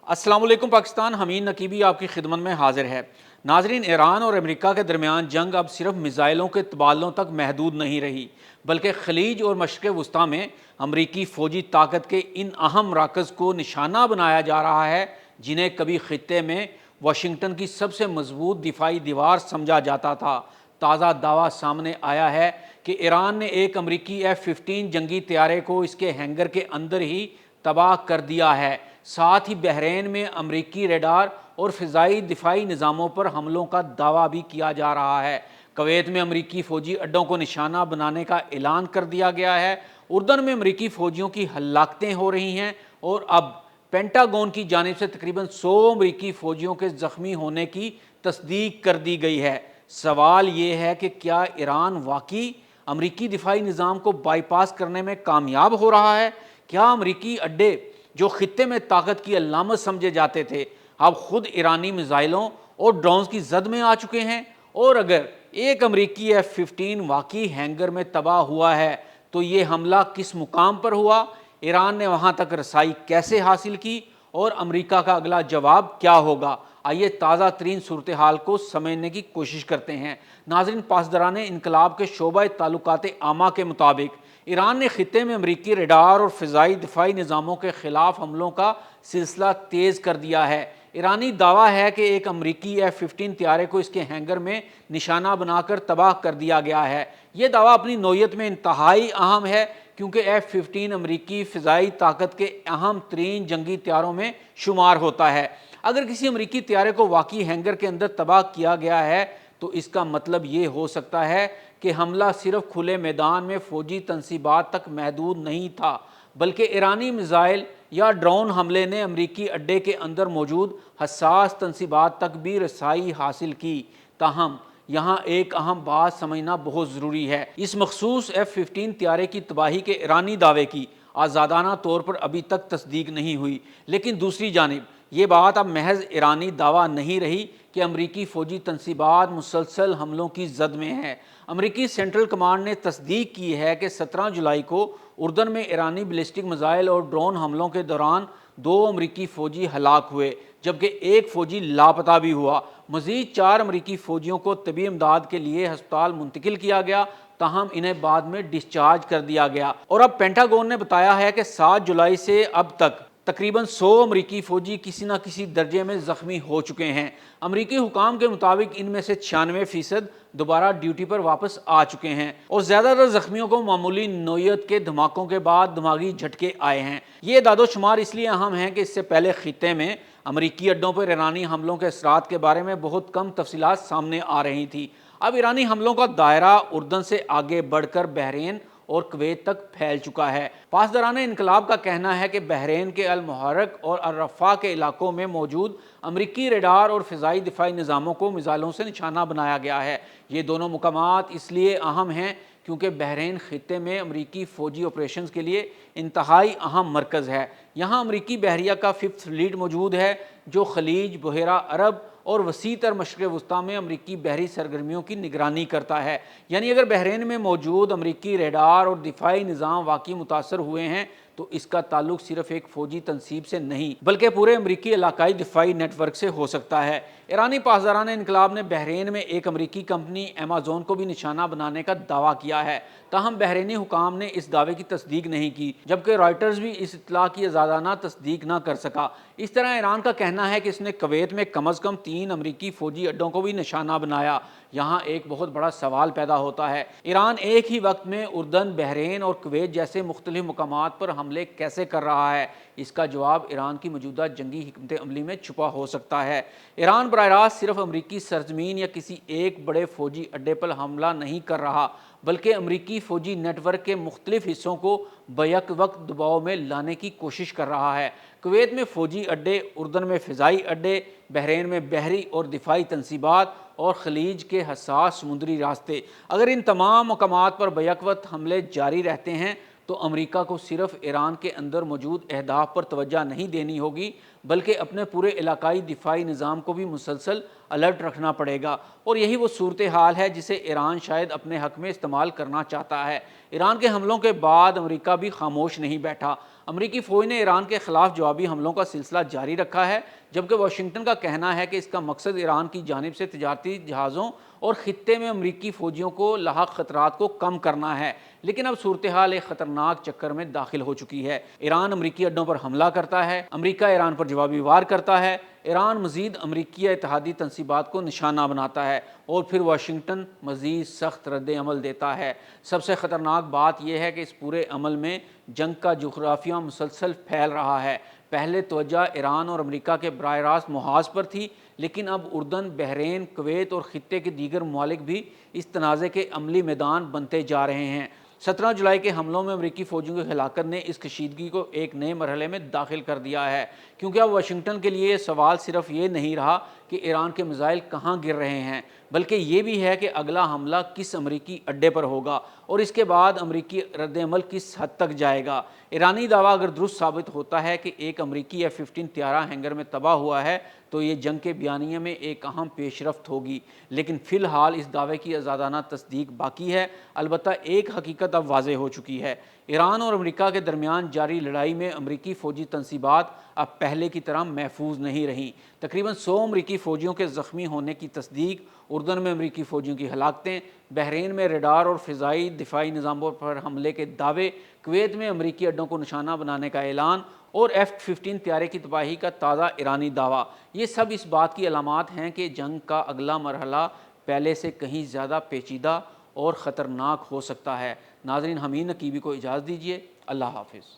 السلام علیکم پاکستان، حمید نقیبی آپ کی خدمت میں حاضر ہے۔ ناظرین، ایران اور امریکہ کے درمیان جنگ اب صرف میزائلوں کے تبادلوں تک محدود نہیں رہی، بلکہ خلیج اور مشرق وسطیٰ میں امریکی فوجی طاقت کے ان اہم مراکز کو نشانہ بنایا جا رہا ہے جنہیں کبھی خطے میں واشنگٹن کی سب سے مضبوط دفاعی دیوار سمجھا جاتا تھا۔ تازہ دعویٰ سامنے آیا ہے کہ ایران نے ایک امریکی F-15 جنگی طیارے کو اس کے ہینگر کے اندر ہی تباہ کر دیا ہے۔ ساتھ ہی بحرین میں امریکی ریڈار اور فضائی دفاعی نظاموں پر حملوں کا دعویٰ بھی کیا جا رہا ہے۔ کویت میں امریکی فوجی اڈوں کو نشانہ بنانے کا اعلان کر دیا گیا ہے۔ اردن میں امریکی فوجیوں کی ہلاکتیں ہو رہی ہیں اور اب پینٹاگون کی جانب سے تقریباً 100 امریکی فوجیوں کے زخمی ہونے کی تصدیق کر دی گئی ہے۔ سوال یہ ہے کہ کیا ایران واقعی امریکی دفاعی نظام کو بائی پاس کرنے میں کامیاب ہو رہا ہے؟ کیا امریکی اڈے جو خطے میں طاقت کی علامت سمجھے جاتے تھے اب خود ایرانی میزائلوں اور ڈرونز کی زد میں آ چکے ہیں؟ اور اگر ایک امریکی F-15 واقعی ہینگر میں تباہ ہوا ہے تو یہ حملہ کس مقام پر ہوا؟ ایران نے وہاں تک رسائی کیسے حاصل کی اور امریکہ کا اگلا جواب کیا ہوگا؟ آئیے تازہ ترین صورتحال کو سمجھنے کی کوشش کرتے ہیں۔ ناظرین، پاسداران انقلاب کے شعبہ تعلقات عامہ کے مطابق ایران نے خطے میں امریکی ریڈار اور فضائی دفاعی نظاموں کے خلاف حملوں کا سلسلہ تیز کر دیا ہے۔ ایرانی دعویٰ ہے کہ ایک امریکی F-15 طیارے کو اس کے ہینگر میں نشانہ بنا کر تباہ کر دیا گیا ہے۔ یہ دعویٰ اپنی نوعیت میں انتہائی اہم ہے کیونکہ F-15 امریکی فضائی طاقت کے اہم ترین جنگی طیاروں میں شمار ہوتا ہے۔ اگر کسی امریکی طیارے کو واقعی ہینگر کے اندر تباہ کیا گیا ہے تو اس کا مطلب یہ ہو سکتا ہے کہ حملہ صرف کھلے میدان میں فوجی تنصیبات تک محدود نہیں تھا، بلکہ ایرانی میزائل یا ڈرون حملے نے امریکی اڈے کے اندر موجود حساس تنصیبات تک بھی رسائی حاصل کی۔ تاہم یہاں ایک اہم بات سمجھنا بہت ضروری ہے۔ اس مخصوص F-15 طیارے کی تباہی کے ایرانی دعوے کی آزادانہ طور پر ابھی تک تصدیق نہیں ہوئی، لیکن دوسری جانب یہ بات اب محض ایرانی دعویٰ نہیں رہی کہ امریکی فوجی تنصیبات مسلسل حملوں کی زد میں ہیں۔ امریکی سینٹرل کمانڈ نے تصدیق کی ہے کہ 17 جولائی کو اردن میں ایرانی بیلسٹک میزائل اور ڈرون حملوں کے دوران 2 امریکی فوجی ہلاک ہوئے، جبکہ ایک فوجی لاپتہ بھی ہوا۔ مزید 4 امریکی فوجیوں کو طبی امداد کے لیے ہسپتال منتقل کیا گیا، تاہم انہیں بعد میں ڈسچارج کر دیا گیا۔ اور اب پینٹاگون نے بتایا ہے کہ 7 جولائی سے اب تک تقریباً 100 امریکی فوجی کسی نہ کسی درجے میں زخمی ہو چکے ہیں۔ امریکی حکام کے مطابق ان میں سے 96% دوبارہ ڈیوٹی پر واپس آ چکے ہیں اور زیادہ تر زخمیوں کو معمولی نوعیت کے دھماکوں کے بعد دماغی جھٹکے آئے ہیں۔ یہ اعداد و شمار اس لیے اہم ہیں کہ اس سے پہلے خطے میں امریکی اڈوں پر ایرانی حملوں کے اثرات کے بارے میں بہت کم تفصیلات سامنے آ رہی تھیں۔ اب ایرانی حملوں کا دائرہ اردن سے آگے بڑھ کر بحرین اور کویت تک پھیل چکا ہے۔ پاسداران انقلاب کا کہنا ہے کہ بحرین کے المحرق اور الرفا کے علاقوں میں موجود امریکی ریڈار اور فضائی دفاعی نظاموں کو میزائلوں سے نشانہ بنایا گیا ہے۔ یہ دونوں مقامات اس لیے اہم ہیں کیونکہ بحرین خطے میں امریکی فوجی آپریشنز کے لیے انتہائی اہم مرکز ہے۔ یہاں امریکی بحریہ کا 5th فلیٹ موجود ہے جو خلیج، بحیرہ عرب اور وسیع تر مشرق وسطیٰ میں امریکی بحری سرگرمیوں کی نگرانی کرتا ہے۔ یعنی اگر بحرین میں موجود امریکی ریڈار اور دفاعی نظام واقعی متاثر ہوئے ہیں تو اس کا تعلق صرف ایک فوجی تنصیب سے نہیں بلکہ پورے امریکی علاقائی دفاعی نیٹ ورک سے ہو سکتا ہے۔ ایرانی پاسداران انقلاب نے بحرین میں ایک امریکی کمپنی ایمیزون کو بھی نشانہ بنانے کا دعویٰ کیا ہے، تاہم بحرینی حکام نے اس دعوے کی تصدیق نہیں کی، جبکہ رائٹرز بھی اس اطلاع کی آزادانہ تصدیق نہ کر سکا۔ اس طرح ایران کا کہنا ہے کہ اس نے کویت میں کم از کم 3 امریکی فوجی اڈوں کو بھی نشانہ بنایا۔ یہاں ایک بہت بڑا سوال پیدا ہوتا ہے، ایران ایک ہی وقت میں اردن، بحرین اور کویت جیسے مختلف مقامات پر حملے کیسے کر رہا ہے؟ اس کا جواب ایران کی موجودہ جنگی حکمت عملی میں چھپا ہو سکتا ہے۔ ایران براہ راست صرف امریکی سرزمین یا کسی ایک بڑے فوجی اڈے پر حملہ نہیں کر رہا بلکہ امریکی فوجی نیٹ ورک کے مختلف حصوں کو بیک وقت دباؤ میں لانے کی کوشش کر رہا ہے۔ کویت میں فوجی اڈے، اردن میں فضائی اڈے، بحرین میں بحری اور دفاعی تنصیبات اور خلیج کے حساس سمندری راستے۔ اگر ان تمام مقامات پر بیک وقت حملے جاری رہتے ہیں تو امریکہ کو صرف ایران کے اندر موجود اہداف پر توجہ نہیں دینی ہوگی بلکہ اپنے پورے علاقائی دفاعی نظام کو بھی مسلسل الرٹ رکھنا پڑے گا، اور یہی وہ صورتحال ہے جسے ایران شاید اپنے حق میں استعمال کرنا چاہتا ہے۔ ایران کے حملوں کے بعد امریکہ بھی خاموش نہیں بیٹھا۔ امریکی فوج نے ایران کے خلاف جوابی حملوں کا سلسلہ جاری رکھا ہے، جبکہ واشنگٹن کا کہنا ہے کہ اس کا مقصد ایران کی جانب سے تجارتی جہازوں اور خطے میں امریکی فوجیوں کو لاحق خطرات کو کم کرنا ہے۔ لیکن اب صورتحال ایک خطرناک چکر میں داخل ہو چکی ہے۔ ایران امریکی اڈوں پر حملہ کرتا ہے، امریکہ ایران پر جوابی وار کرتا ہے، ایران مزید امریکی اتحادی تنصیبات کو نشانہ بناتا ہے اور پھر واشنگٹن مزید سخت رد عمل دیتا ہے۔ سب سے خطرناک بات یہ ہے کہ اس پورے عمل میں جنگ کا جغرافیہ مسلسل پھیل رہا ہے۔ پہلے توجہ ایران اور امریکہ کے براہ راست محاذ پر تھی، لیکن اب اردن، بحرین، کویت اور خطے کے دیگر ممالک بھی اس تنازع کے عملی میدان بنتے جا رہے ہیں۔ 17 جولائی کے حملوں میں امریکی فوجیوں کی ہلاکت نے اس کشیدگی کو ایک نئے مرحلے میں داخل کر دیا ہے، کیونکہ اب واشنگٹن کے لیے سوال صرف یہ نہیں رہا کہ ایران کے میزائل کہاں گر رہے ہیں، بلکہ یہ بھی ہے کہ اگلا حملہ کس امریکی اڈے پر ہوگا اور اس کے بعد امریکی رد عمل کس حد تک جائے گا۔ ایرانی دعویٰ اگر درست ثابت ہوتا ہے کہ ایک امریکی F-15 طیارہ ہینگر میں تباہ ہوا ہے تو یہ جنگ کے بیانیے میں ایک اہم پیش رفت ہوگی، لیکن فی الحال اس دعوے کی آزادانہ تصدیق باقی ہے۔ البتہ ایک حقیقت اب واضح ہو چکی ہے، ایران اور امریکہ کے درمیان جاری لڑائی میں امریکی فوجی تنصیبات اب پہلے کی طرح محفوظ نہیں رہیں۔ تقریباً 100 امریکی فوجیوں کے زخمی ہونے کی تصدیق، اردن میں امریکی فوجیوں کی ہلاکتیں، بحرین میں ریڈار اور فضائی دفاعی نظاموں پر حملے کے دعوے، کویت میں امریکی اڈوں کو نشانہ بنانے کا اعلان اور F-15 طیارے کی تباہی کا تازہ ایرانی دعویٰ، یہ سب اس بات کی علامات ہیں کہ جنگ کا اگلا مرحلہ پہلے سے کہیں زیادہ پیچیدہ اور خطرناک ہو سکتا ہے۔ ناظرین، حمید نقیبی کو اجازت دیجیے۔ اللہ حافظ۔